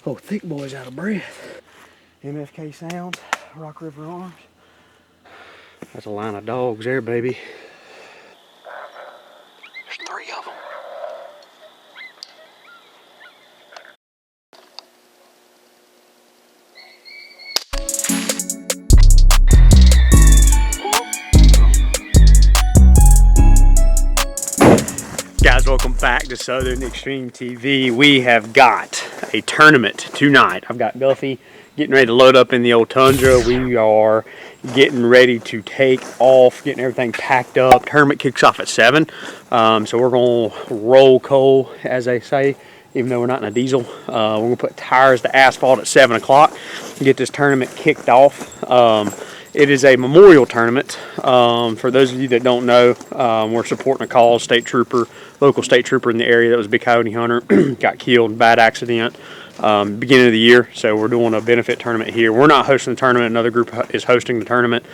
Oh, thick boy's out of breath. MFK Sounds, Rock River Arms. That's a line of dogs there, baby. There's 3 of them. Guys, welcome back to Southern Extreme TV. We have got a tournament tonight. I've got Guffy getting ready to load up in the old Tundra. We are getting ready to take off, getting everything packed up. Tournament kicks off at 7. So we're going to roll coal, as they say, even though we're not in a diesel. We're going to put tires to asphalt at 7 o'clock and get this tournament kicked off. It is a memorial tournament. For those of you that don't know, we're supporting a cause. Local state trooper in the area that was a big coyote hunter, got killed in a bad accident beginning of the year. So we're doing a benefit tournament here. We're not hosting the tournament. Another group is hosting the tournament.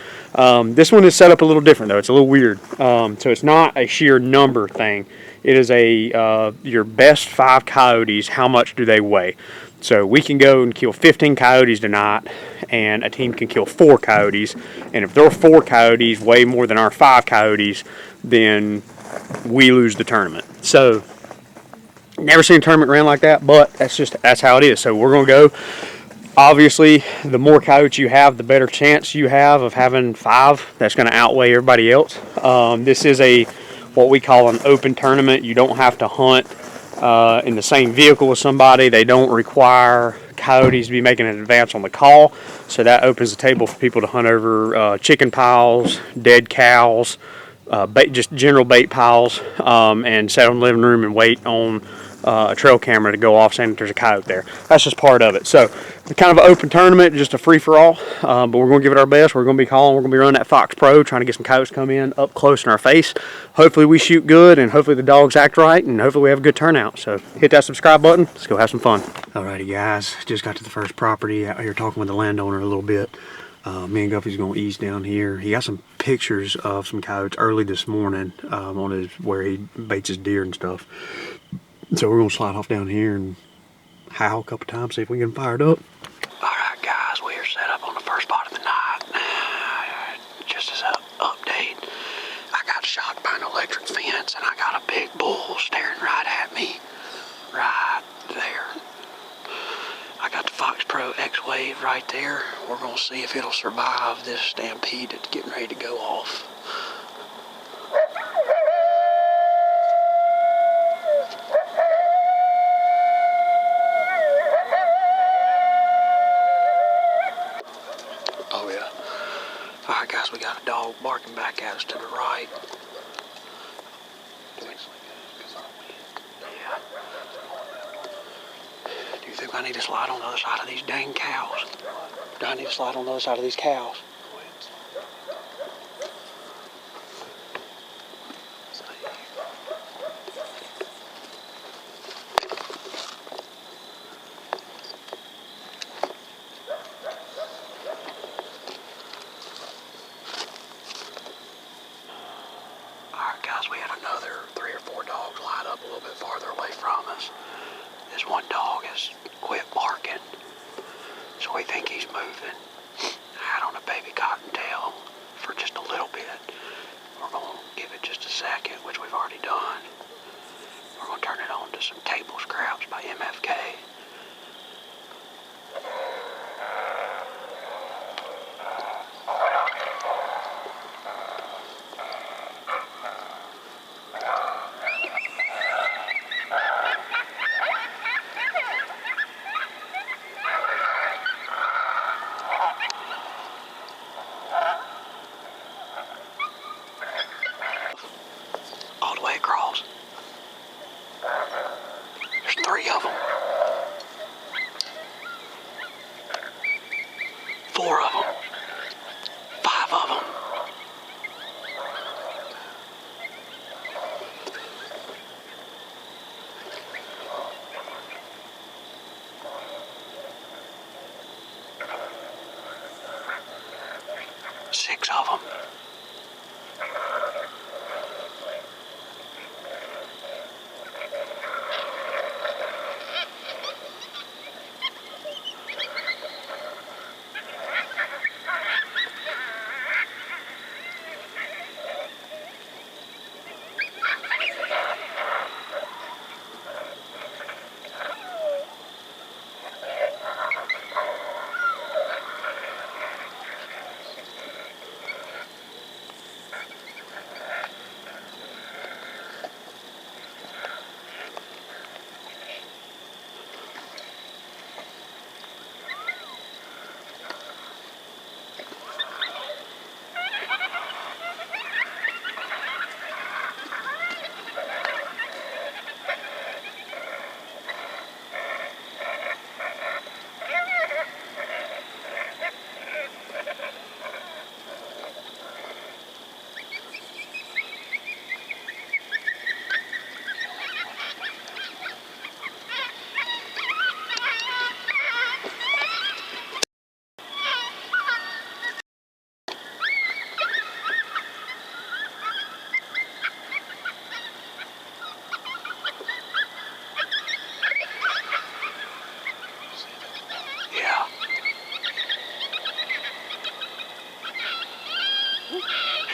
This one is set up a little different, though. It's a little weird. So it's not a sheer number thing. It is your best 5 coyotes, how much do they weigh? So we can go and kill 15 coyotes tonight, and a team can kill 4 coyotes. And if their 4 coyotes weigh more than our 5 coyotes, then we lose the tournament. So never seen a tournament ran like that, but that's how it is. So we're going to go. Obviously, the more coyotes you have, the better chance you have of having 5 that's going to outweigh everybody else. This is what we call an open tournament. You don't have to hunt in the same vehicle as somebody. They don't require coyotes to be making an advance on the call, so that opens the table for people to hunt over chicken piles, dead cows, just general bait piles, and sit in the living room and wait on a trail camera to go off saying that there's a coyote there. That's just part of it. So it's kind of an open tournament, just a free-for-all, but we're going to give it our best. We're going to be calling. We're going to be running that Fox Pro, trying to get some coyotes to come in up close in our face. Hopefully we shoot good, and hopefully the dogs act right, and hopefully we have a good turnout. So hit that subscribe button. Let's go have some fun. Alrighty, guys. Just got to the first property. Out here talking with the landowner a little bit. Me and Guffy's going to ease down here. He got some pictures of some coyotes early this morning on where he baits his deer and stuff. So we're going to slide off down here and howl a couple times, see if we can fire it up. Alright, guys, we are set up on the first spot of the night. Just as an update, I got shocked by an electric fence, and I got a big bull staring right at me. Right there. I got the Fox Pro X-Wave right there. We're going to see if it'll survive this stampede that's getting ready to go off. Oh yeah. Alright guys, we got a dog barking back at us to the right. Yeah. Do you think I need to slide on the other side of these dang cows? Do I need to slide on the other side of these cows? Alright guys, we had another 3 or 4 dogs lined up a little bit farther away from us. This one dog has quit barking, so we think he's moving. Had on a baby cottontail for just a little bit. We're going to give it just a second, which we've already done. We're going to turn it on to some table scraps by MFK. All the way across. There's 3 of them. 4 of them. 5 of them. Six of them.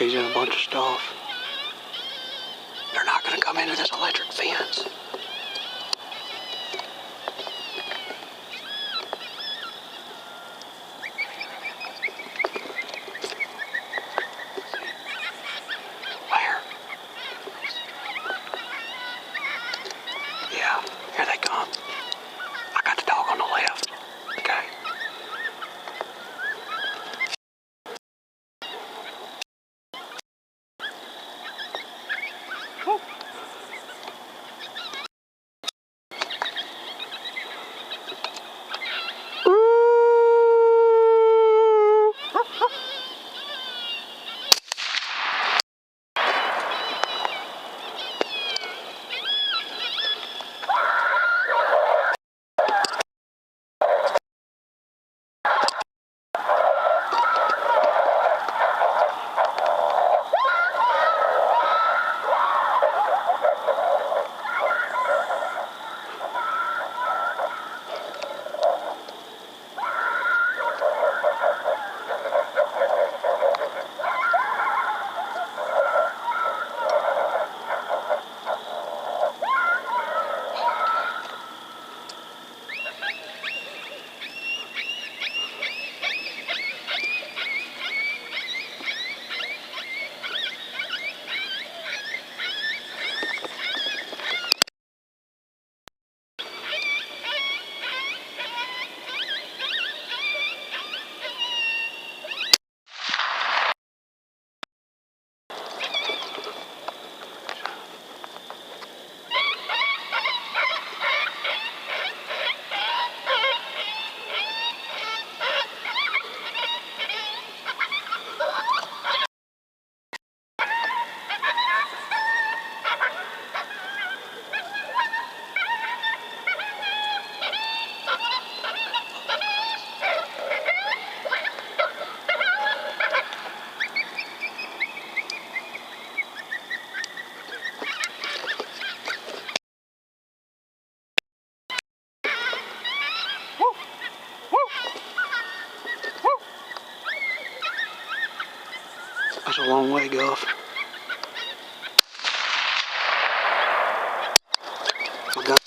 He's in a bunch of stuff. They're not gonna come into this electric fence. Where? Yeah, here they come. I got the dog on the left. Okay. That's a long way, Guff. I got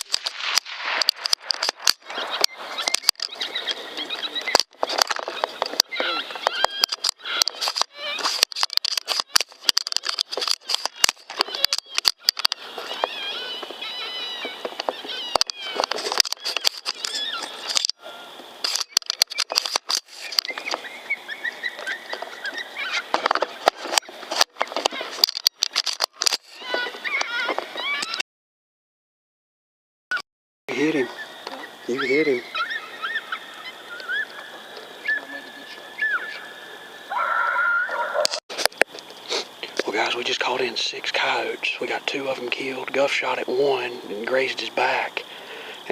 You hit him. You hit him. Well, guys, we just called in 6 coyotes. We got 2 of them killed. Guff shot at 1 and grazed his back.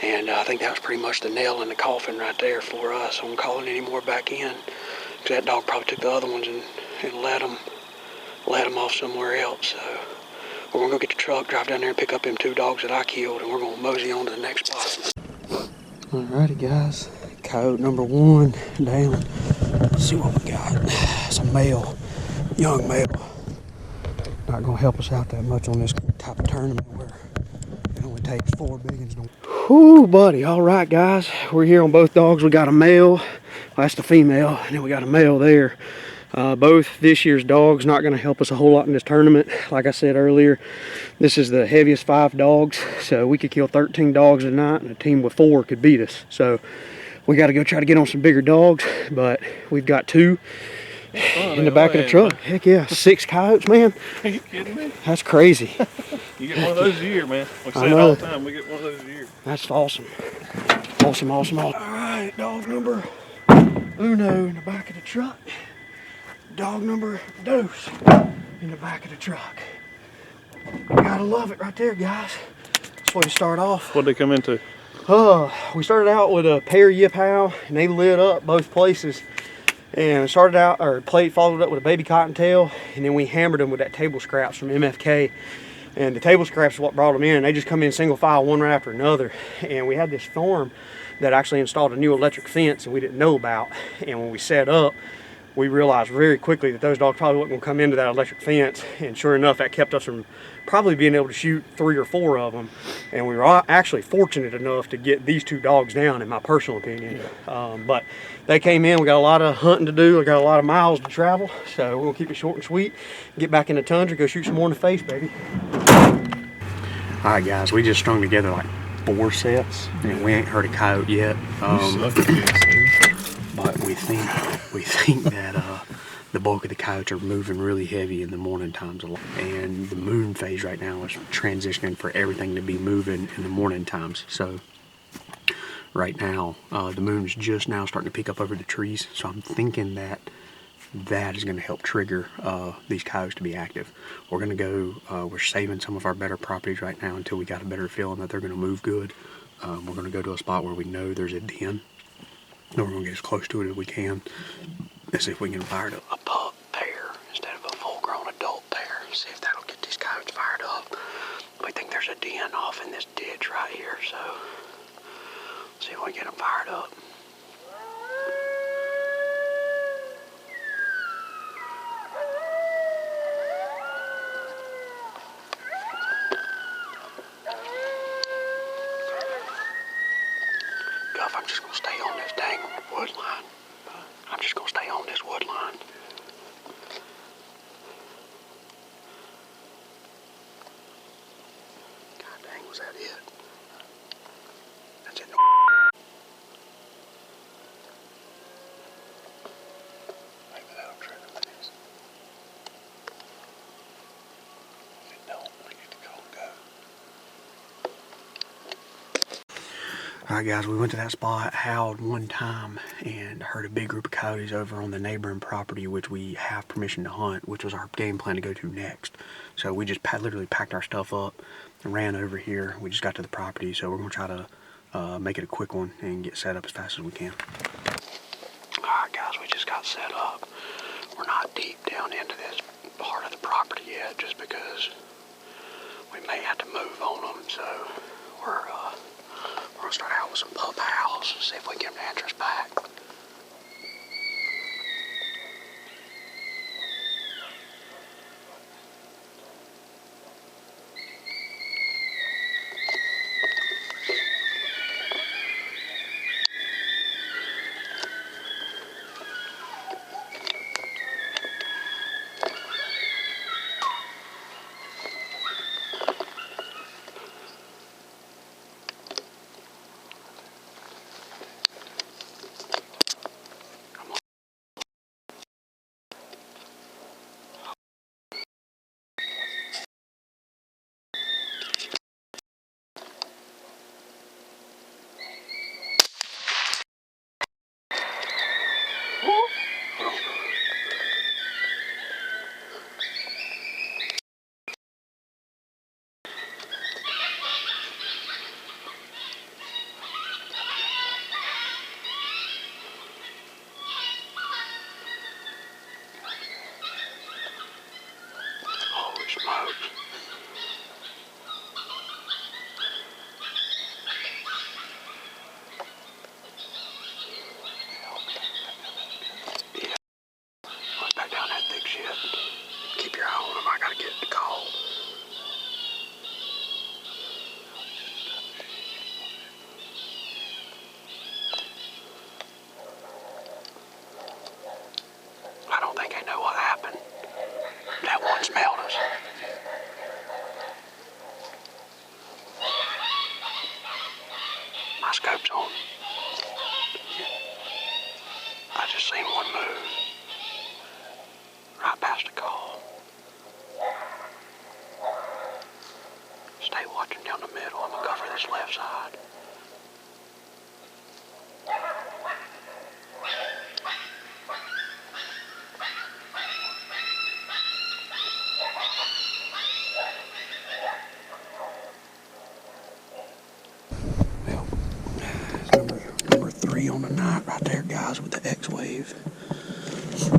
And I think that was pretty much the nail in the coffin right there for us. I won't calling any more back in. Because that dog probably took the other ones and let them off somewhere else. So we're going to go get the truck, drive down there and pick up them 2 dogs that I killed. And we're going to mosey on to the next spot. Alrighty, guys. Coyote number 1 down. Let's see what we got. It's a male, young male. Not going to help us out that much on this type of tournament where it only takes 4 biggins. Whoo, buddy. All right, guys. We're here on both dogs. We got a male. Well, that's the female. And then we got a male there. Both this year's dogs. Not going to help us a whole lot in this tournament. Like I said earlier, this is the heaviest 5 dogs. So we could kill 13 dogs tonight, and a team with 4 could beat us. So we got to go try to get on some bigger dogs. But we've got 2 in the back of the truck. Heck yeah. 6 coyotes, man. Are you kidding me? That's crazy. You get one of those a year, man. We say it all the time. We get one of those a year. That's awesome. Awesome. All right, dog number uno in the back of the truck. Dog number dos in the back of the truck. You gotta love it right there, guys. That's where you start off. What'd they come into? We started out with a pair yip howl, and they lit up both places. And started out, or followed up with a baby cottontail, and then we hammered them with that table scraps from MFK. And the table scraps is what brought them in, and they just come in single file, one right after another. And we had this farm that actually installed a new electric fence and we didn't know about. And when we set up, we realized very quickly that those dogs probably weren't going to come into that electric fence, and sure enough, that kept us from probably being able to shoot 3 or 4 of them. And we were actually fortunate enough to get these 2 dogs down, in my personal opinion. But they came in. We got a lot of hunting to do. We got a lot of miles to travel, so we're gonna keep it short and sweet. Get back in the tundra, go shoot some more in the face, baby. All right, guys, we just strung together like 4 sets, and we ain't heard a coyote yet. But we think that the bulk of the coyotes are moving really heavy in the morning times, and the moon phase right now is transitioning for everything to be moving in the morning times. So right now, the moon's just now starting to peek up over the trees. So I'm thinking that is going to help trigger these coyotes to be active. We're going to go. We're saving some of our better properties right now until we got a better feeling that they're going to move good. We're going to go to a spot where we know there's a den. And we're going to get as close to it as we can and see if we can fire a pup pair instead of a full-grown adult pair. See if that'll get these coyotes fired up. We think there's a den off in this ditch right here, so see if we can get them fired up. I'm just going to stay on this dang wood line. I'm just going to stay on this wood line. God dang, was that it? That's it. Maybe that'll trigger things. If it don't, I get to go and go. Alright guys, we went to that spot, howled one time, and heard a big group of coyotes over on the neighboring property, which we have permission to hunt, which was our game plan to go to next. So we just literally packed our stuff up and ran over here. We just got to the property, so we're going to try to make it a quick one and get set up as fast as we can. Alright guys, we just got set up. We're not deep down into this part of the property yet, just because we may have to move on them, so we're going to start out with some pup howls, see if we can get them to answer us back. Keep your eye on them. I gotta get the call. I don't think I know what happened. That one smelled us. My scope's on. I just seen one move. Right past the call. Stay watching down the middle. I'm gonna cover this left side. Well, number 3 on the night right there, guys, with the X-Wave.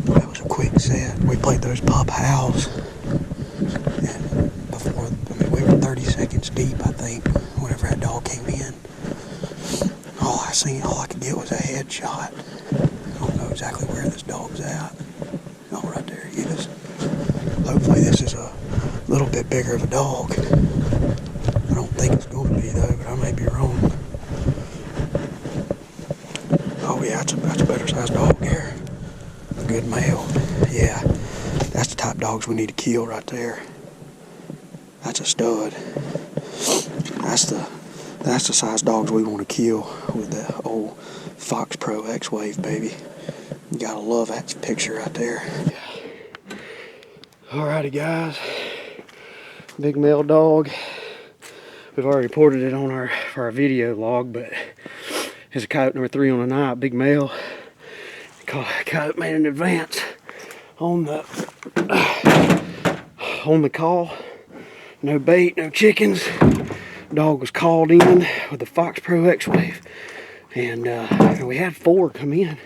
That was a quick set. We played those pup howls. And before, we were 30 seconds deep, I think, whenever that dog came in. All I could get was a headshot. I don't know exactly where this dog's at. Oh, right there he is. Hopefully this is a little bit bigger of a dog. I don't think it's going to be though, but I may be wrong. Oh yeah, that's a better sized dog here. A good male. Yeah, that's the type of dogs we need to kill right there. That's a stud. That's the size dogs we want to kill with the old Fox Pro X-Wave, baby. You gotta love that picture right there. Alrighty guys, big male dog. We've already reported it on our video log, but it's a coyote number 3 on the night, big male. Coyote made an advance on the call. No bait, no chickens. Dog was called in with the Fox Pro X-Wave, and we had 4 come in,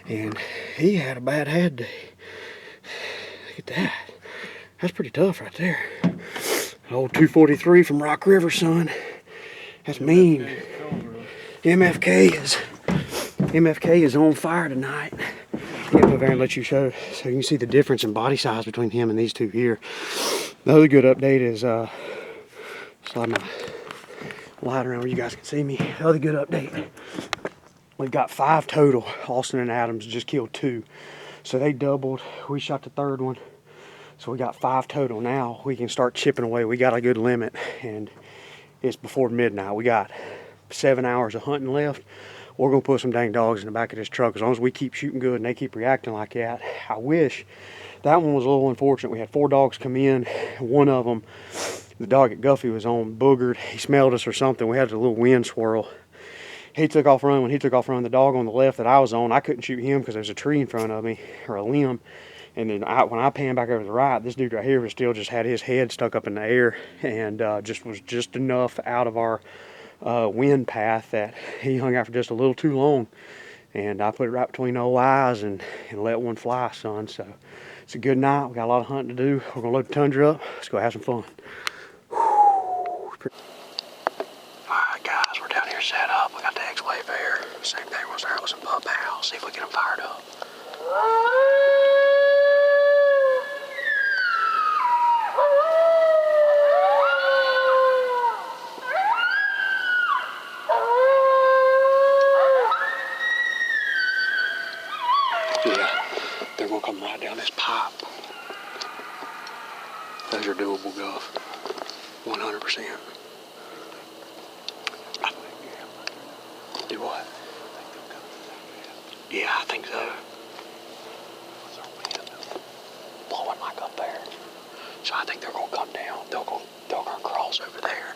and he had a bad head day. Look at that. That's pretty tough right there. Old 243 from Rock River, son. That's mean. MFK is on fire tonight. Get over there and let you show, so you can see the difference in body size between him and these 2 here. The other good update is slide my light around where you guys can see me. The other good update, we've got 5 total. Austin and Adams just killed 2, so they doubled. We shot the 3rd one, so we got 5 total. Now we can start chipping away. We got a good limit, and it's before midnight. We got 7 hours of hunting left. We're gonna put some dang dogs in the back of this truck as long as we keep shooting good and they keep reacting like that. I wish that one was a little unfortunate. We had 4 dogs come in. One of them, the dog that Guffey was on, boogered. He smelled us or something. We had a little wind swirl. He took off running. When he took off running, the dog on the left that I was on, I couldn't shoot him because there's a tree in front of me, or a limb. And then when I panned back over to the right, this dude right here was still just had his head stuck up in the air, and was just enough out of our wind path that he hung out for just a little too long. And I put it right between the old eyes and let one fly, son. So it's a good night. We got a lot of hunting to do. We're gonna load the Tundra up. Let's go have some fun. Alright guys, we're down here set up. We got the X-Wave there. Same thing was there with some pup house. See if we get them fired up. Yeah, they're gonna come right down this pipe. Those are doable, Guff. 100%. Do what? Yeah, I think so. Blowing like up there. So I think they're gonna come down. They're gonna cross over there.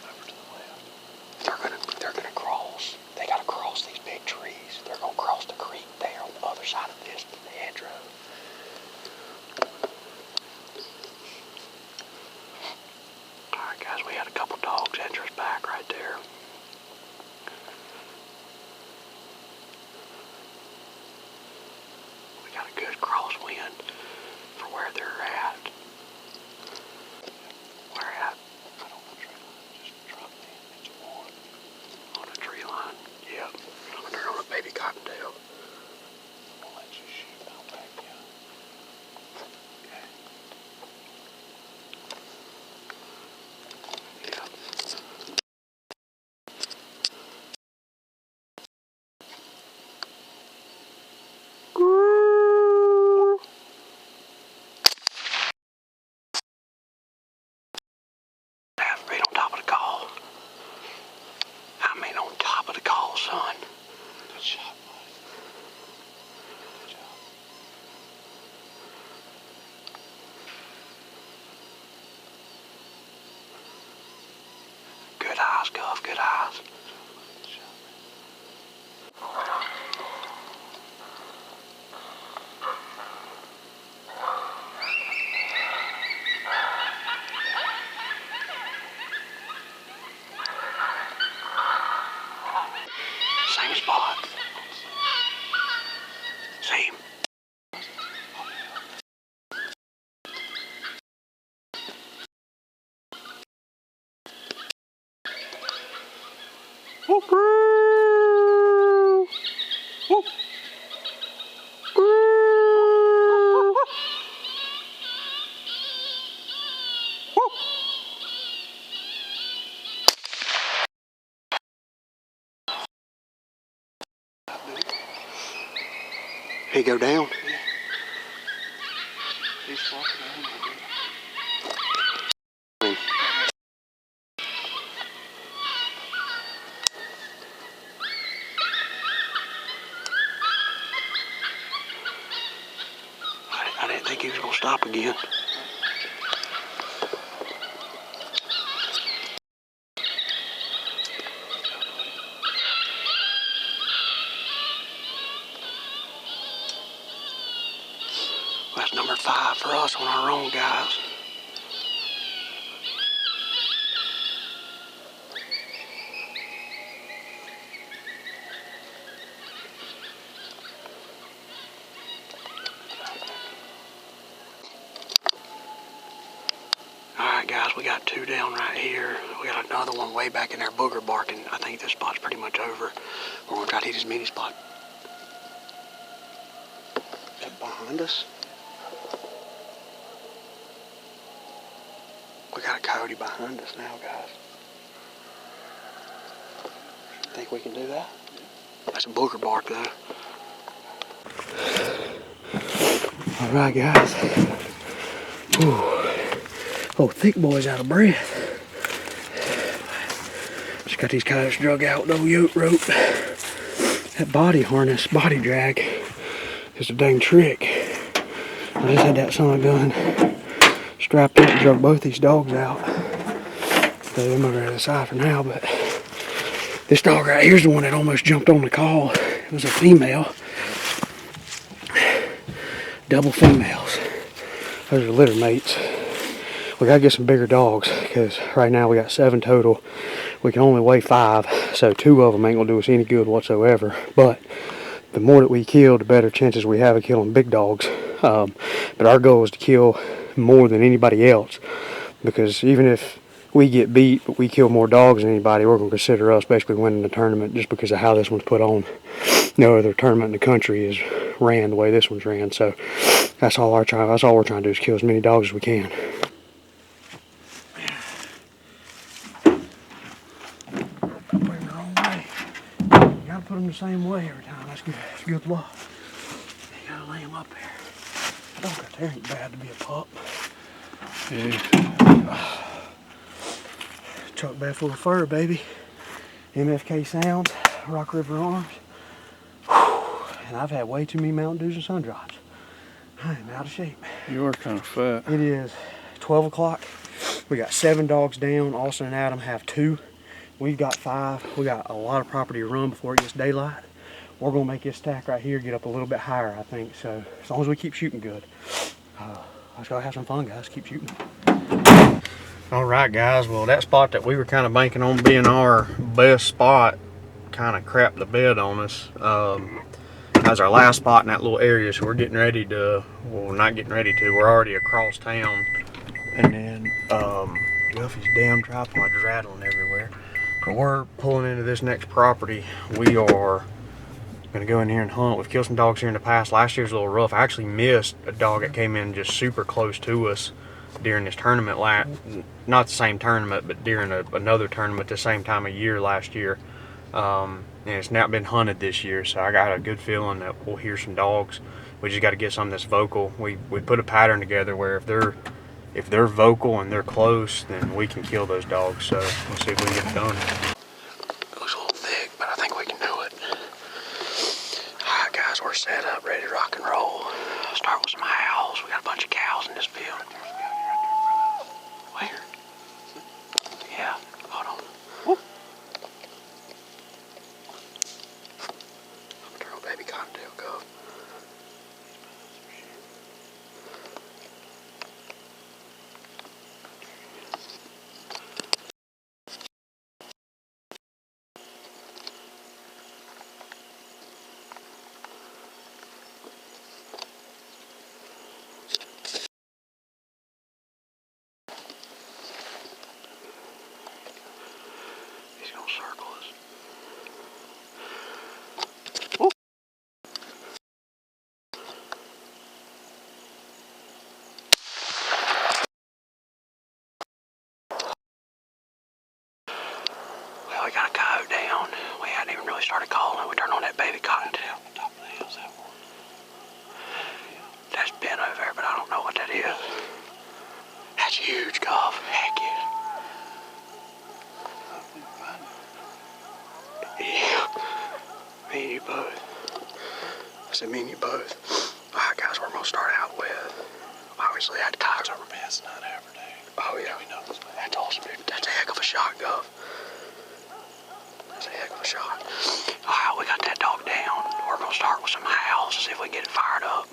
Over to the left. They're gonna cross. They gotta cross these big trees. They're gonna cross the creek there on the other side of this hedgerow. Alright guys, we had a couple dogs enter us back right there. We got a good crosswind for where they're at. Where at? I don't know, tree line. Just drop in. It's one. On a tree line. Yep. They're on a baby cottontail. I'll let you shoot. I'll back you. Okay. Yep. Right on top of the call. I mean on top of the call, son. Good shot, buddy. Good job. Good eyes, Guff, good eyes. Good shot, same spot. Same. Whoop, whoop. He go down? He's walking down. I didn't think he was gonna stop again. That's number 5 for us on our own, guys. Alright guys, we got 2 down right here. We got another one way back in there booger barking. I think this spot's pretty much over. We're gonna try to hit his mini spot. Is that behind us? We got a coyote behind us now, guys. Think we can do that? That's a booger bark though. Alright guys. Ooh. Oh, thick boy's out of breath. Just got these coyotes drug out with the old yoke rope. That body harness, body drag is a dang trick. I just had that son of a gun strapped up and drug both these dogs out. Throw them over to the side for now, but this dog right here's the one that almost jumped on the call. It was a female. Double females. Those are litter mates. We gotta get some bigger dogs because right now we got 7 total. We can only weigh 5, so 2 of them ain't gonna do us any good whatsoever. But the more that we kill, the better chances we have of killing big dogs. But our goal is to kill more than anybody else, because even if we get beat but we kill more dogs than anybody, we're gonna consider us basically winning the tournament just because of how this one's put on. No other tournament in the country is ran the way this one's ran. So that's all we're trying to do is kill as many dogs as we can. Put them the same way every time. That's good. That's good luck. You gotta lay them up there. That dog right there ain't bad to be a pup. Yeah. Truck bed full of fur, baby. MFK Sounds, Rock River Arms. Whew. And I've had way too many Mountain Dews and sun drops. I am out of shape. You are kind of fat. It is 12 o'clock. We got 7 dogs down. Austin and Adam have 2. We've got 5. We got a lot of property to run before it gets daylight. We're gonna make this stack right here get up a little bit higher, I think. So as long as we keep shooting good, let's go have some fun, guys. Keep shooting. All right, guys. Well, that spot that we were kind of banking on being our best spot kind of crapped the bed on us. That was our last spot in that little area, so we're getting ready to. Well, we're not getting ready to. We're already across town, and then Duffy's damn tripod is rattling everywhere. But we're pulling into this next property. We are gonna go in here and hunt. We've killed some dogs here in the past. Last year's a little rough. I actually missed a dog that came in just super close to us during this tournament. Not the same tournament, but during another tournament the same time of year last year. And it's not been hunted this year, so I got a good feeling that we'll hear some dogs. We just got to get some that's vocal. We put a pattern together where if they're vocal and they're close, then we can kill those dogs. So we'll see if we can get it done. It looks a little thick, but I think we can do it. All right, guys, we're set up, ready to rock and roll. I'll start with some howls. We got a bunch of cows in this field. Where? Yeah, hold on. Whoop. I'm gonna turn on baby cottontail go. He's gonna circle us. Whoop. Well, we got a coyote down. We hadn't even really started calling it. We turned on that baby cottontail. Top of the hills, that one. you both. I said me and you both. All right, guys, we're gonna start out with, obviously, that coyote. Our best night ever, dude. Oh, yeah. We know this, man. That's awesome, dude. That's a heck of a shot, Gov. That's a heck of a shot. All right, we got that dog down. We're gonna start with some howls to see if we can get it fired up.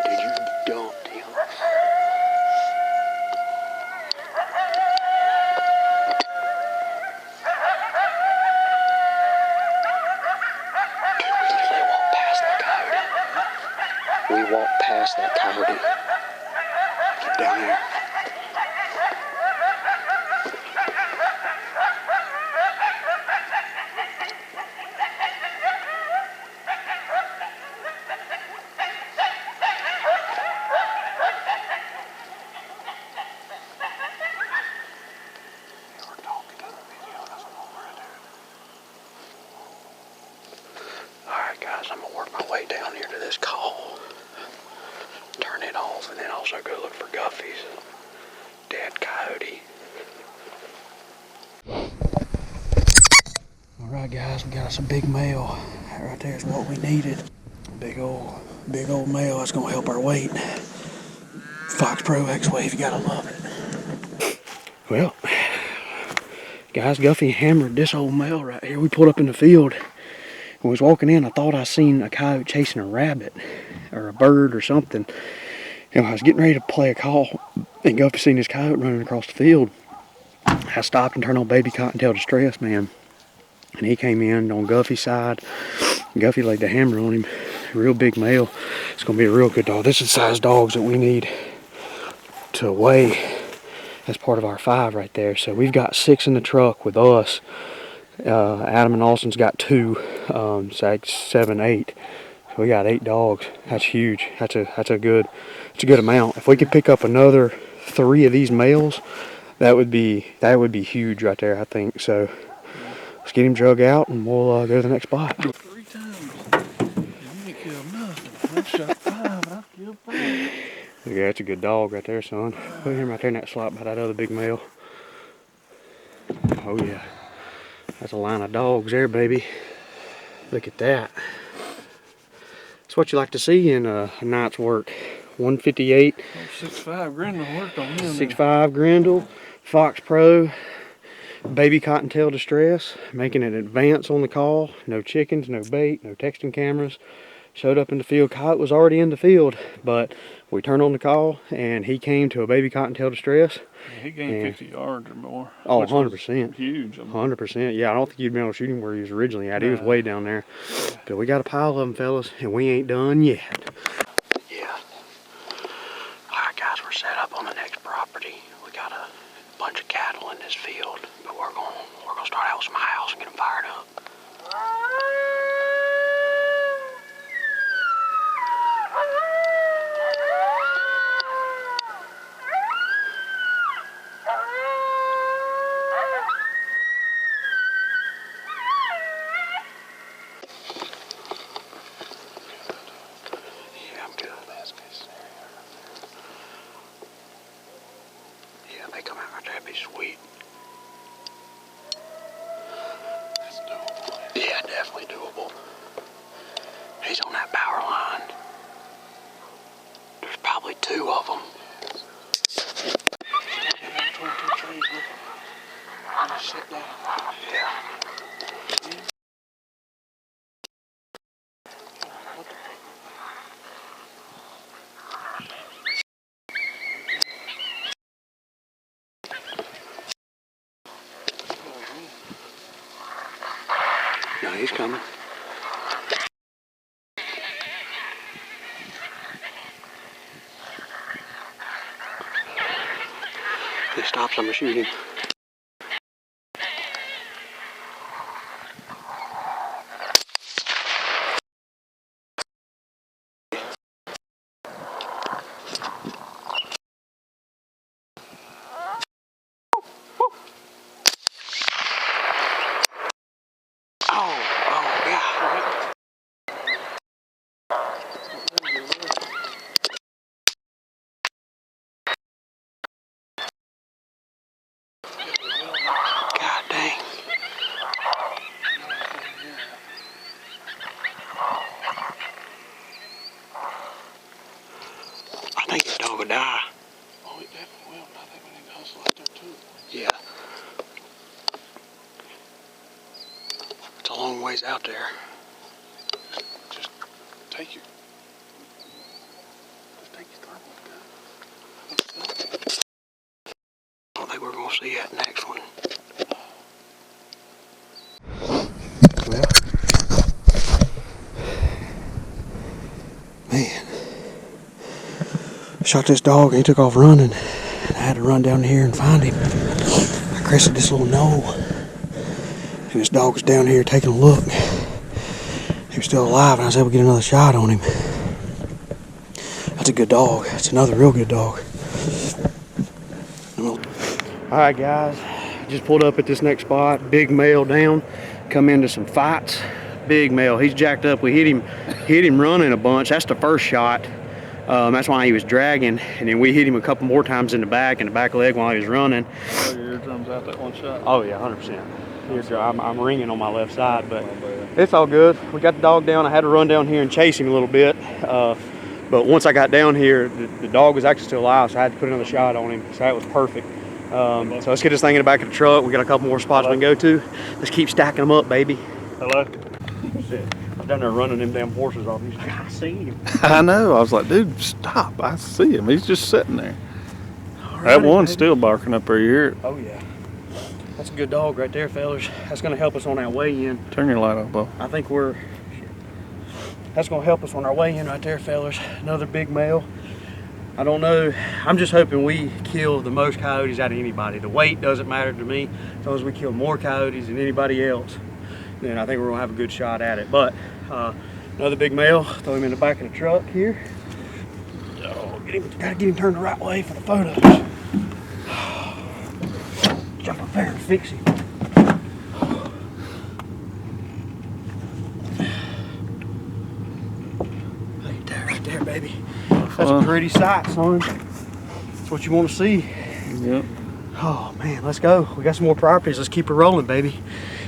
Did you dump him? We walked past that coyote. Get down there. Alright guys, I'm gonna work my way down here to this call. Turn it off and then also go look for Guffey's dead coyote. Alright guys, we got us a big male. That right there is what we needed. Big old male. That's gonna help our weight. Fox Pro X-Wave, you gotta love it. Well, guys, Guffey hammered this old male right here. We pulled up in the field. When I was walking in, I thought I seen a coyote chasing a rabbit or a bird or something. And I was getting ready to play a call, and Guffey seen this coyote running across the field. I stopped and turned on Baby Cottontail Distress, man. And he came in on Guffey's side. Guffey laid the hammer on him. Real big male. It's going to be a real good dog. This is the size dogs that we need to weigh as part of our 5 right there. So we've got 6 in the truck with us. Adam and Austin's got 2, so 7, 8. So we got 8 dogs. That's huge. That's a good amount. If we could pick up another 3 of these males, that would be huge right there, I think. So let's get him drug out and we'll go to the next spot. 3 times. You didn't kill nothing. I shot 5 and I killed 5. Yeah, that's a good dog right there, son. Put him right there in that slot by that other big male. Oh yeah. That's a line of dogs there, baby. Look at that. It's what you like to see in a night's work. 158. 6'5" Grindle worked on him. 6'5" Grindle. Fox Pro. Baby Cottontail Distress. Making an advance on the call. No chickens, no bait, no texting cameras. Showed up in the field. Coyote was already in the field, but we turned on the call and he came to a Baby Cottontail Distress. Yeah, he gained 50 yards or more. Oh, 100%. Huge. 100%. Yeah, I don't think you'd be able to shoot him where he was originally at. He was way down there. But we got a pile of them, fellas, and we ain't done yet. Yeah. All right, guys, we're set up on the next property. We got a bunch of cattle in this field, but we're gonna start out with some howls and get them fired up. Yeah, they come out right there, that'd be sweet. That's doable. Yeah, definitely doable. He's on that power line. There's probably 2 of them. Yeah. No, he's coming. If he stops, I'm gonna shoot him. long ways out there. Just take your thermal gun. I don't think we're gonna see that next one. Well, man, I shot this dog and he took off running. I had to run down here and find him. I crested this little knoll, and this dog was down here taking a look. He was still alive, and I was able to get another shot on him. That's a good dog. It's another real good dog. Alright guys, just pulled up at this next spot. Big male down, come into some fights. Big male, he's jacked up. We hit him running a bunch. That's the first shot. That's why he was dragging, and then we hit him a couple more times in the back leg while he was running. Oh, your eardrums out that one shot? Oh yeah, 100%. I'm ringing on my left side, but it's all good. We got the dog down. I had to run down here and chase him a little bit, but once I got down here, the dog was actually still alive, so I had to put another shot on him. So that was perfect. So let's get this thing in the back of the truck. We got a couple more spots we can go to. Let's keep stacking them up, baby. Hello? I was down there running them damn horses off. He's like, I see him. I know. I was like, dude, stop. I see him. He's just sitting there. Alrighty, That one's baby. still barking up there. You hear it? Oh yeah. That's a good dog right there, fellas. That's gonna help us on our way in. Turn your light off, Bo. I think that's gonna help us on our way in right there, fellas. Another big male. I don't know. I'm just hoping we kill the most coyotes out of anybody. The weight doesn't matter to me. As long as we kill more coyotes than anybody else, then I think we're gonna have a good shot at it. But another big male. Throw him in the back of the truck here. Oh, gotta get him turned the right way for the photos. Jump up there and fix him. Right there, baby. That's a pretty sight, son. That's what you want to see. Yep. Oh man, let's go. We got some more properties. Let's keep it rolling, baby.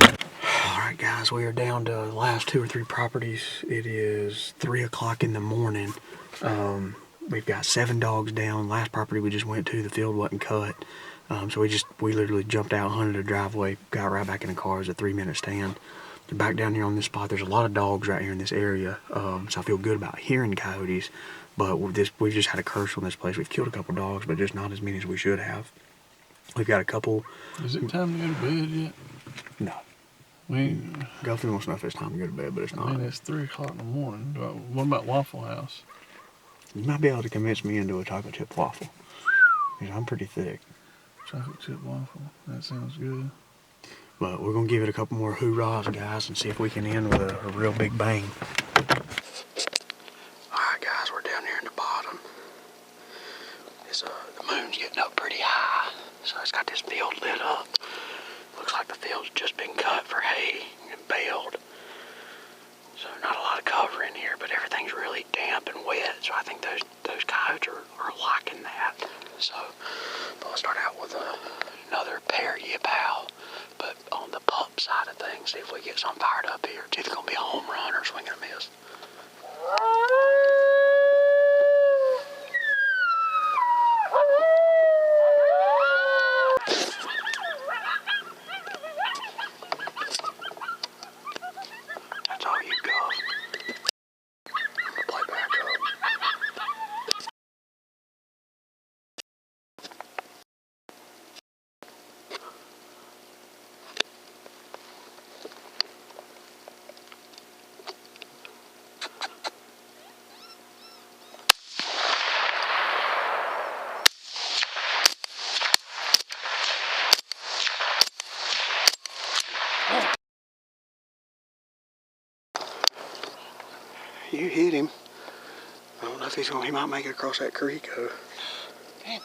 All right, guys, we are down to the last 2 or 3 properties. It is 3 o'clock in the morning. We've got 7 dogs down. Last property we just went to, the field wasn't cut. So we literally jumped out, hunted a driveway, got right back in the car. It was a 3-minute stand. Back down here on this spot, there's a lot of dogs right here in this area. So I feel good about hearing coyotes. But we've just had a curse on this place. We've killed a couple dogs, but just not as many as we should have. We've got a couple. Is it time to go to bed yet? No. Guffey wants to know if it's time to go to bed, but it's not. I mean, it's 3 o'clock in the morning. What about Waffle House? You might be able to convince me into a chocolate chip waffle. Because I'm pretty thick. Chocolate chip waffle. That sounds good. But we're going to give it a couple more hoorahs, guys, and see if we can end with a real big bang. Alright, guys, we're down here in the bottom. The moon's getting up pretty high, so it's got this field lit up. Looks like the field's just been cut for hay and baled. So not a lot of cover in here, but everything's really damp and wet, so I think those coyotes are liking that. So, but let's start out with another pair yipow. But on the pup side of things, see if we get something fired up here. It's either going to be a home run or a swing and a miss. That's all you got. I'm going to play back up. You hit him. I don't know if he might make it across that creek. Damn it.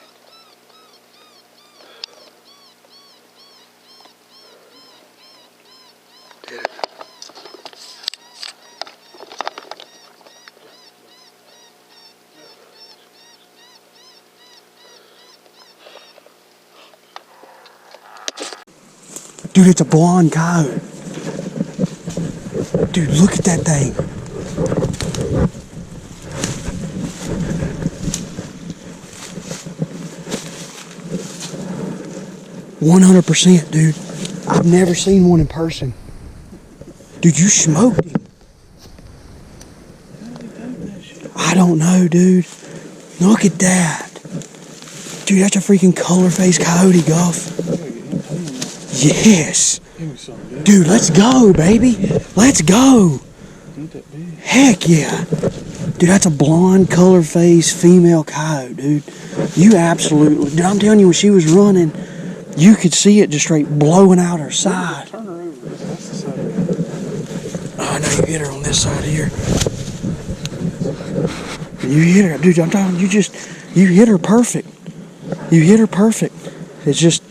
Did it. Dude, it's a blonde coyote. Dude, look at that thing. $100%, dude. I've never seen one in person. Dude, you smoked him. How did he do that shit? I don't know, dude. Look at that. Dude, that's a freaking color-faced coyote, Guff. I gotta get him tamed now. Yes. Give me some, dude. Dude, let's go, baby. Let's go. Ain't that big? Heck yeah. Dude, that's a blonde, color-faced female coyote, dude. You absolutely... Dude, I'm telling you, when she was running, you could see it just straight blowing out her side. Turn her over. That's the side. Oh, no, you hit her on this side here. You hit her. Dude, I'm talking, you hit her perfect. You hit her perfect. It's just...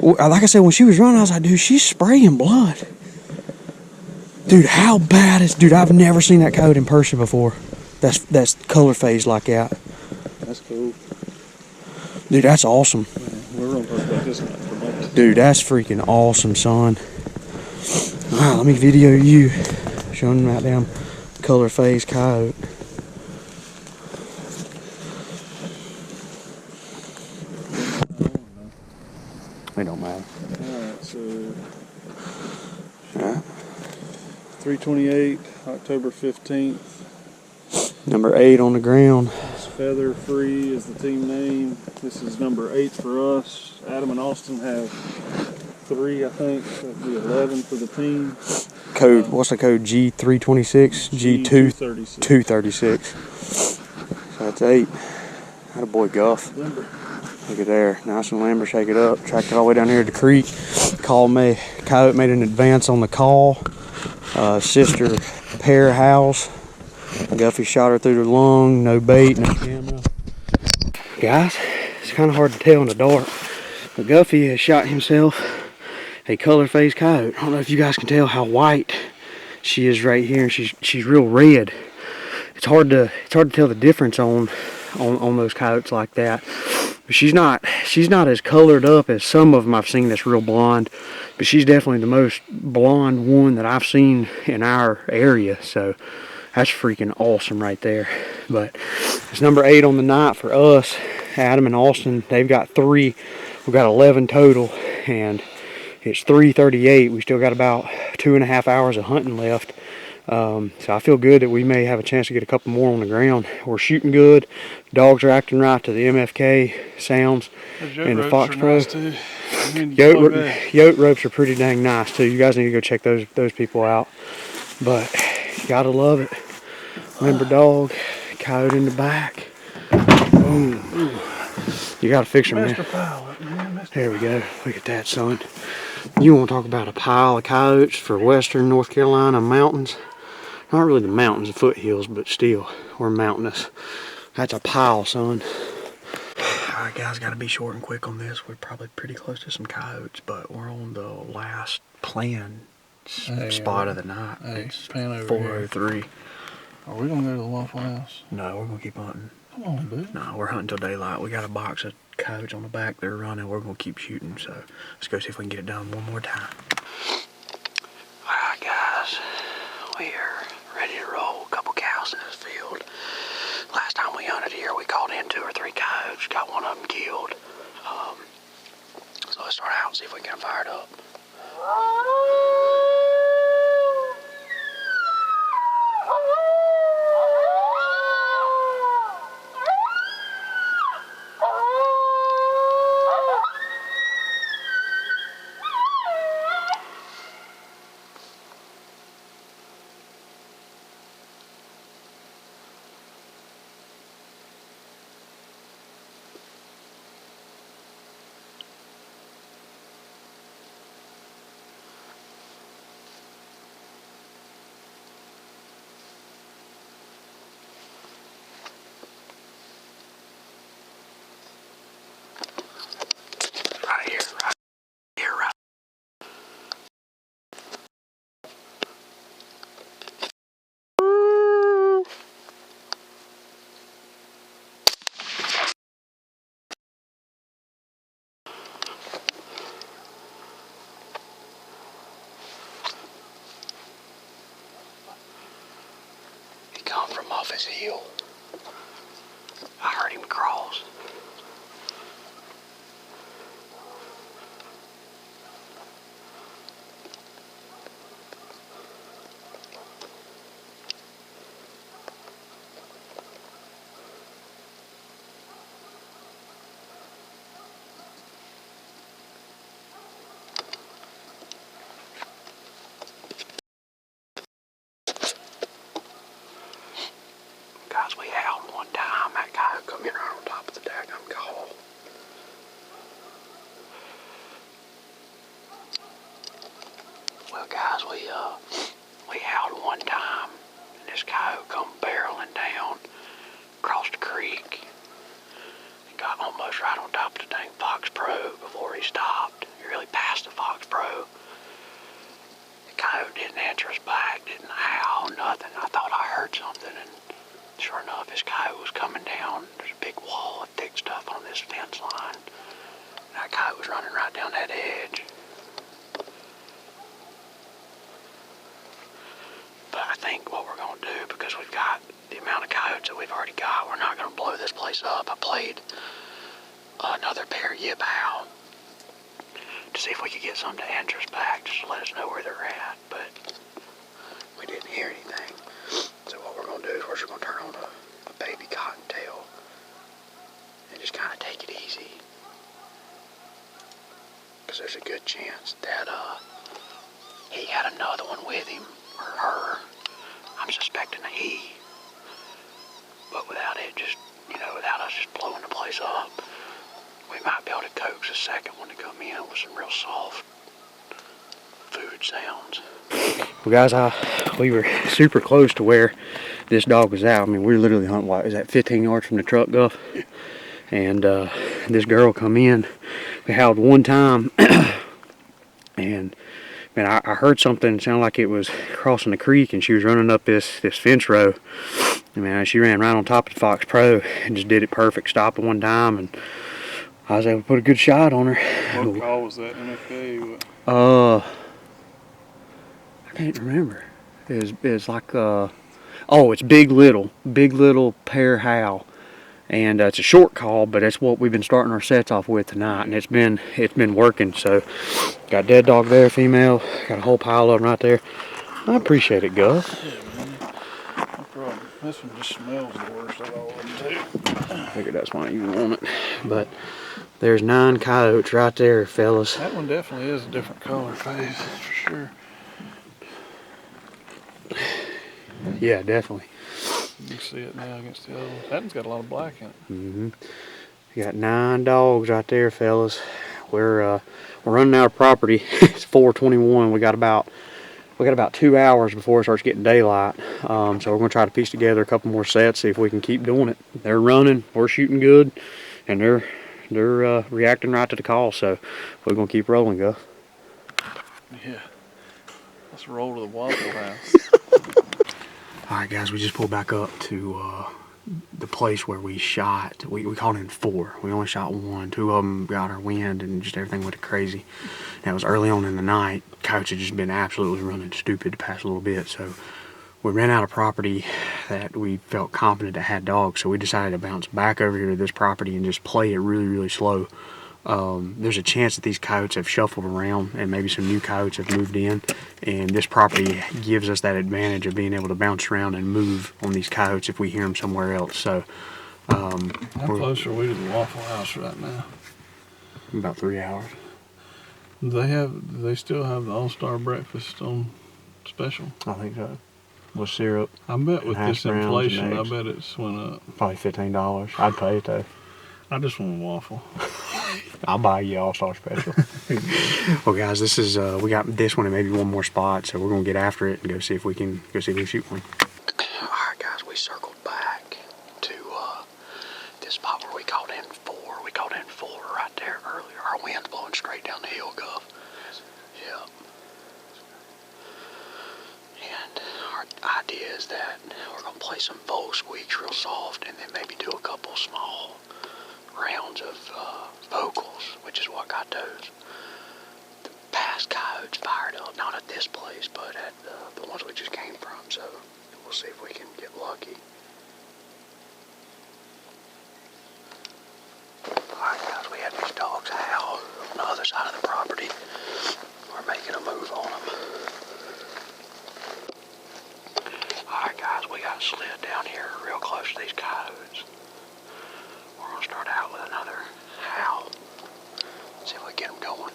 Like I said, when she was running, I was like, dude, she's spraying blood. Dude, how bad is... Dude, I've never seen that coyote in person before. That's color phased like that. That's cool. Dude, that's awesome. We're gonna talk about this one for next. Dude, that's freaking awesome, son. Alright, let me video you showing them that damn color phased coyote. It don't matter. Alright, so Alright. 328, October 15th. Number 8 on the ground. It's Feather Free is the team name. This is number 8 for us. Adam and Austin have 3, I think. So it'd be 11 for the team. Code, what's the code? G326? G236. G236. So that's 8. Attaboy, Guff. Limber. Look at there. Nice and limber, shake it up. Tracked it all the way down here to the creek. Called me. Coyote made an advance on the call. Sister pair house. Guffy shot her through the lung. No bait, no camera. Guys, it's kind of hard to tell in the dark. But Guffy has shot himself a color-phased coyote. I don't know if you guys can tell how white she is right here. And she's real red. It's hard to tell the difference on those coyotes like that. But she's not as colored up as some of them I've seen that's real blonde. But she's definitely the most blonde one that I've seen in our area. So that's freaking awesome right there. But it's number 8 on the night for us. Adam and Austin, they've got 3. We've got 11 total. And it's 3:38. We still got about 2.5 hours of hunting left. So I feel good that we may have a chance to get a couple more on the ground. We're shooting good. Dogs are acting right to the MFK sounds and the Fox Pro. Yote ropes are pretty dang nice too. You guys need to go check those people out. But you gotta love it. Limber dog, coyote in the back. Boom. You gotta fix them, man. There we go. Look at that, son. You want to talk about a pile of coyotes for western North Carolina mountains? Not really the mountains, the foothills, but still, we're mountainous. That's a pile, son. Alright guys, gotta be short and quick on this. We're probably pretty close to some coyotes, but we're on the last planned spot of the night. Hey, It's pan over 4:03. here. Are we gonna go to the Waffle House? No, we're gonna keep hunting. Come on, dude. No, we're hunting till daylight. We got a box of coyotes on the back. They're running. We're gonna keep shooting. So let's go see if we can get it done one more time. Alright guys, we're ready to roll. A couple cows in this field. Last time we hunted here, we called in 2 or 3 coyotes. Got one of them killed. So let's start out and see if we can get them fired up. Right here, right here, right. He come from off his heel. I heard him cross. guys, we howled one time, and this coyote come barreling down across the creek. He got almost right on top of the dang Fox Pro before he stopped. He really passed the Fox Pro. The coyote didn't answer us back, didn't howl, nothing. I thought I heard something, and sure enough, this coyote was coming down. There's a big wall of thick stuff on this fence line. And that coyote was running right down that edge. But I think what we're going to do, because we've got the amount of coyotes that we've already got, we're not going to blow this place up. I played another pair yip howl to see if we could get some to answer us back, just to let us know where they're at. But we didn't hear anything. So what we're going to do is we're just going to turn on a baby cottontail and just kind of take it easy. Because there's a good chance that he had another one with him, or her. I'm suspecting a he. But without it just, without us just blowing the place up, we might be able to coax a second one to come in with some real soft food sounds. Well, guys, we were super close to where this dog was out. I mean, we were literally hunting, what is that, 15 yards from the truck, Guff? And this girl come in. We howled one time, and man, I heard something sound like it was crossing the creek, and she was running up this fence row. And man, she ran right on top of the Fox Pro and just did it perfect. Stopped one time, and I was able to put a good shot on her. What call was that, MFK? I can't remember. It's like it's big little pair howl, and it's a short call, but that's what we've been starting our sets off with tonight, and it's been working. So got dead dog there, female, got a whole pile of them right there. I appreciate it, Gus. Yeah, man. No problem. This one just smells the worst of all of them too. I figured that's why you want it. But there's 9 coyotes right there, fellas. That one definitely is a different color face, for sure. Yeah, definitely. You can see it now against the other one. That one's got a lot of black in it. Mm-hmm. You got 9 dogs right there, fellas. We're running out of property. It's 4:21. We got about 2 hours before it starts getting daylight. So we're gonna try to piece together a couple more sets, see if we can keep doing it. They're running, we're shooting good, and they're reacting right to the call. So we're gonna keep rolling, Guff. Yeah. Let's roll to the Waffle House. All right, guys, we just pulled back up to the place where we shot. We called in 4. We only shot 1. 2 of them got our wind, and just everything went crazy. And it was early on in the night. Coyotes had just been absolutely running stupid the past little bit. So we ran out of property that we felt confident that had dogs. So we decided to bounce back over here to this property and just play it really, really slow. There's a chance that these coyotes have shuffled around, and maybe some new coyotes have moved in, and this property gives us that advantage of being able to bounce around and move on these coyotes if we hear them somewhere else. So How close are we to the Waffle House right now? about 3 hours. Do they still have the All-Star breakfast on special? I think so. With syrup. I bet with hash this browns and inflation, I eggs. bet it's went up. Probably $15. I'd pay it though. I just want a waffle. I'll buy you All-Star special. Well, guys, this is we got this one and maybe one more spot, so we're gonna get after it and go see if we can shoot one. All right, guys, we circled back to this spot where we called in 4. We called in 4 right there earlier. Our wind's blowing straight down the hill, Guff. Yep. And our idea is that we're gonna play some bowl squeaks real soft, and then maybe do a couple small rounds of vocals, which is what got those past coyotes fired up. Not at this place, but at the ones we just came from. So we'll see if we can get lucky. Alright, guys, we had these dogs howl on the other side of the property. We're making a move on them. Alright, guys, we got slid down here real close to these coyotes. We're going to start out with another howl. See if we get them going.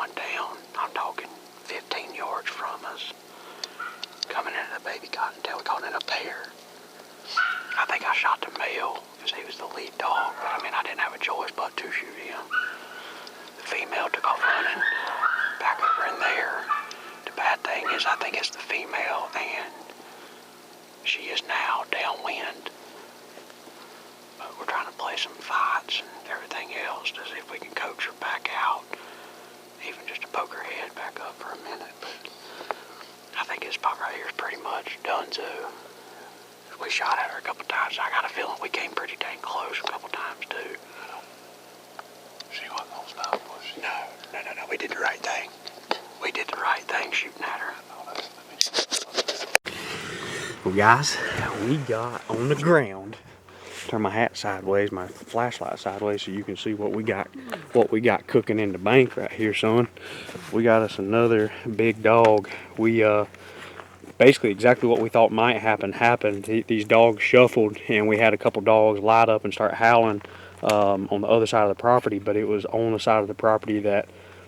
one down. I'm talking 15 yards from us, coming into the baby cottontail. We caught it in a pair. I think I shot the male because he was the lead dog, but I mean, I didn't have a choice but to shoot him. The female took off running back over in there. The bad thing is I think it's the female, and she is now downwind. But we're trying to play some fights and everything else to see if we can coax her back out, even just to poke her head back up for a minute. But I think this spot right here is pretty much donezo. We shot at her a couple times. I got a feeling we came pretty dang close a couple times too. She wasn't gonna stop, was she? No. We did the right thing. We did the right thing shooting at her. Well, guys, we got on the ground. Turn my hat sideways, my flashlight sideways, so you can see what we got cooking in the bank right here, son. We got us another big dog. We basically exactly what we thought might happen happened. These dogs shuffled, and we had a couple dogs light up and start howling on the other side of the property, but it was on the side of the property that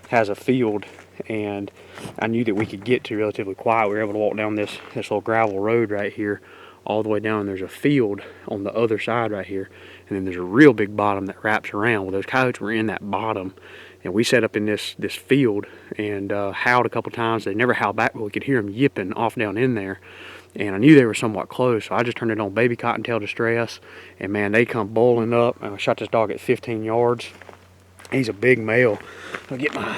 has a field, and I knew that we could get to relatively quiet. We were able to walk down this little gravel road right here all the way down. There's a field on the other side right here, and then there's a real big bottom that wraps around. Well, those coyotes were in that bottom, and we set up in this field and howled a couple times. They never howled back, but we could hear them yipping off down in there, and I knew they were somewhat close, so I just turned it on baby cottontail distress, and man, they come bowling up. I shot this dog at 15 yards. He's a big male. I'll get my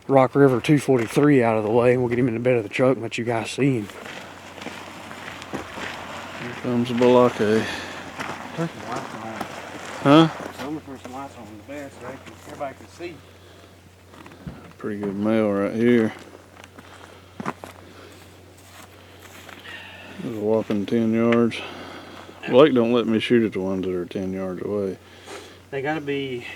Rock River 243 out of the way, and we'll get him in the bed of the truck and let you guys see him. Here comes the Balake. Turn some lights on. Huh? I'm gonna turn some lights on in the bed so everybody can see. Pretty good male right here. There's a whopping 10 yards. Blake don't let me shoot at the ones that are 10 yards away. They gotta be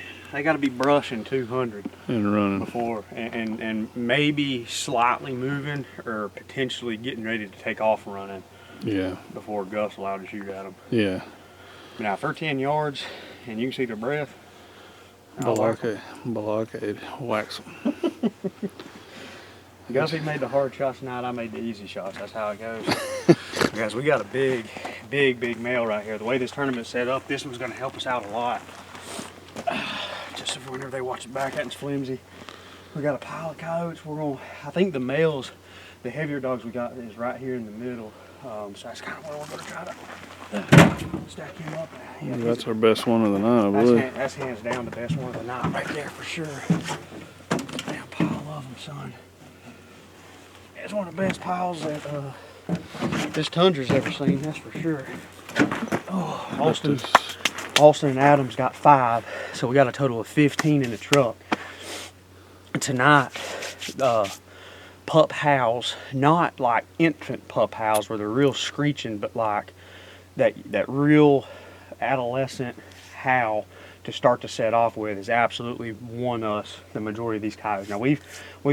brushing 200 And running. before, and maybe slightly moving or potentially getting ready to take off running. Yeah. Before Gus allowed to shoot at them. Yeah. Now, if they're 10 yards and you can see their breath, Balake wax them. Gus, he made the hard shots tonight. I made the easy shots. That's how it goes. Guys, we got a big male right here. The way this tournament's set up, this one's going to help us out a lot. Just if whenever they watch it back, that's flimsy. We got a pile of coyotes. I think the males, the heavier dogs we got is right here in the middle. So that's kind of where we're going to try to stack him up. Yeah, That's our best one of the night, I believe. that's hands down the best one of the night right there for sure. Damn pile of them, son. It's one of the best piles that this tundra's ever seen, that's for sure. Oh, Austin and Adam's got 5, so we got a total of 15 in the truck. Tonight, pup howls, not like infant pup howls where they're real screeching, but like that real adolescent howl to start to set off with is absolutely won us the majority of these coyotes. Now we've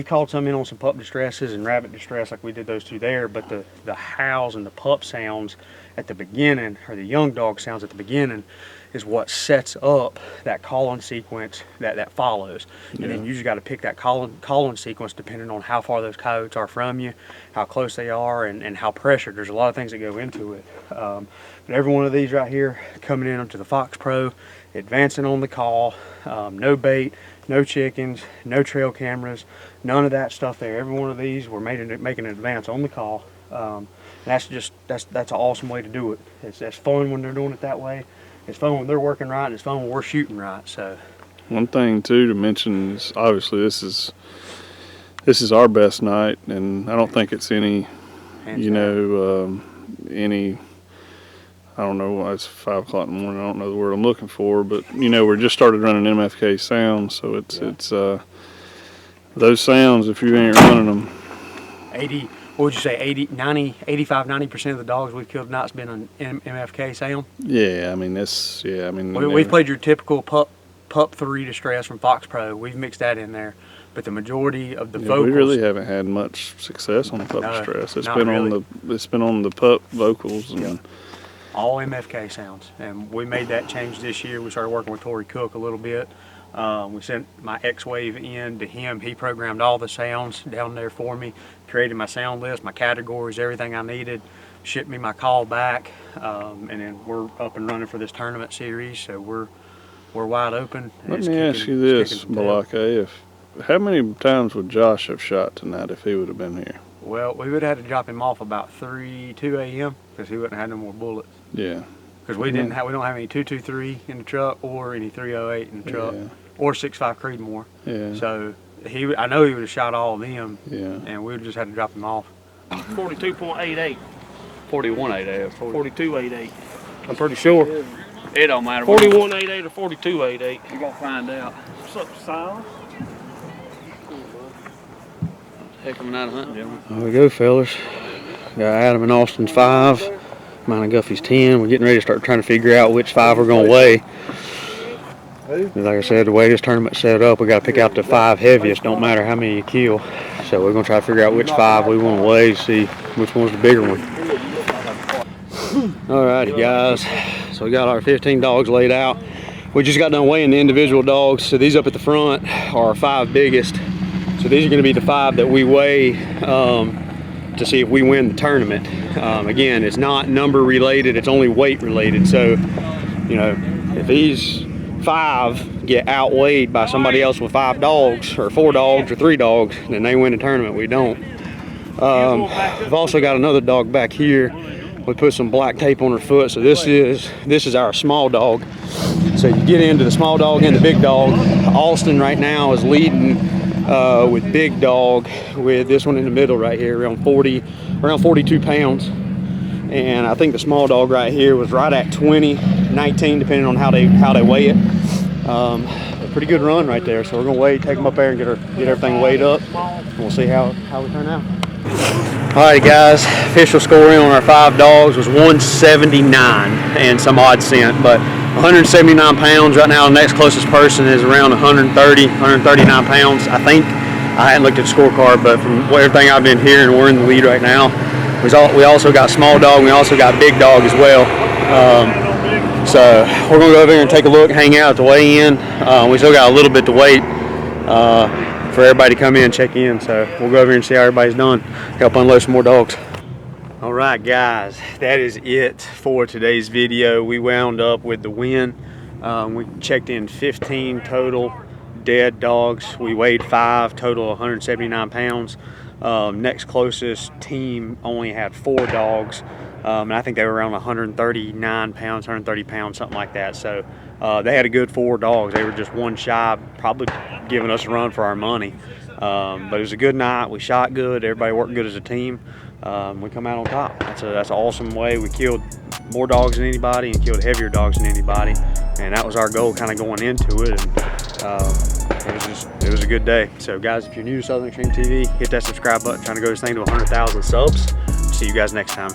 called some in on some pup distresses and rabbit distress like we did those two there, but the howls and the pup sounds at the beginning, or the young dog sounds at the beginning, is what sets up that calling sequence that follows. And then you just got to pick that calling sequence depending on how far those coyotes are from you, how close they are, and how pressured. There's a lot of things that go into it. But every one of these right here coming in up to the Fox Pro, advancing on the call, no bait, no chickens, no trail cameras, none of that stuff there. Every one of these we're making an advance on the call. That's an awesome way to do it. It's fun when they're doing it that way. It's fun when they're working right, and it's fun when we're shooting right. So, one thing too to mention is obviously this is our best night, and I don't think it's any, any. I don't know. It's 5 o'clock in the morning. I don't know the word I'm looking for, but we just started running MFK sounds, so it's those sounds. If you ain't running them, 80. What would you say? 85-90% of the dogs we've killed tonight's been on MFK sound. Yeah, I mean we've played your typical pup 3 distress from Fox Pro. We've mixed that in there, but the majority of the vocals. We really haven't had much success on the pup distress. It's been on the pup vocals and. All MFK sounds, and we made that change this year. We started working with Tori Cook a little bit We sent my X-Wave in to him. He programmed all the sounds down there for me, created my sound list, my categories, everything I needed, shipped me my call back, and then we're up and running for this tournament series. So we're wide open. Let me ask you this, Balaka, how many times would Josh have shot tonight if he would have been here? Well, we would have had to drop him off about 2 a.m. because he wouldn't have had no more bullets. Yeah. Because we don't have any 223 in the truck or any 308 in the truck, or 6.5 Creedmoor. Yeah. So I know he would have shot all of them. Yeah. And we would just had to drop him off. 42.88. 41.88. 42.88. I'm pretty sure. It don't matter. 41.88 or 42.88. You're gonna find out. What's up, Silas? Heck of a night of hunting, gentlemen. There we go, fellas. Got Adam and Austin's 5, mine and Guffey's 10. We're getting ready to start trying to figure out which 5 we're gonna weigh. Like I said, the way this tournament's set up, we got to pick out the 5 heaviest. Don't matter how many you kill. So we're gonna try to figure out which 5 we want to weigh, see which one's the bigger one. Alrighty, guys. So we got our 15 dogs laid out. We just got done weighing the individual dogs. So these up at the front are our 5 biggest. So these are going to be the 5 that we weigh to see if we win the tournament. Again, it's not number related, it's only weight related. So, you know, if these 5 get outweighed by somebody else with 5 dogs or 4 dogs or 3 dogs, then they win the tournament. We don't. We've also got another dog back here. We put some black tape on her foot. So this is our small dog. So you get into the small dog and the big dog. Austin right now is leading with big dog, with this one in the middle right here, around 42 pounds. And I think the small dog right here was right at 20, 19, depending on how they weigh it. A pretty good run right there. So we're gonna take them up there and get everything weighed up, and we'll see how we turn out. Alright, guys, official scoring on our 5 dogs was 179 and some odd cent, but 179 pounds right now. The next closest person is around 139 pounds. I think, I hadn't looked at the scorecard, but from everything I've been hearing, we're in the lead right now. We also got small dog, and we also got big dog as well. So we're gonna go over here and take a look, hang out at the weigh-in. We still got a little bit to wait for everybody to come in and check in. So we'll go over here and see how everybody's done. Help unload some more dogs. All right, guys, that is it for today's video. We wound up with the win. We checked in 15 total dead dogs. We weighed 5, total 179 pounds. Next closest team only had 4 dogs. And I think they were around 139 pounds, 130 pounds, something like that. So they had a good 4 dogs. They were just one shy, probably giving us a run for our money. But it was a good night. We shot good. Everybody worked good as a team. We come out on top. That's an awesome way. We killed more dogs than anybody and killed heavier dogs than anybody. And that was our goal kind of going into it. And it was a good day. So guys, if you're new to Southern Extreme TV, hit that subscribe button. Trying to go this thing to 100,000 subs. See you guys next time.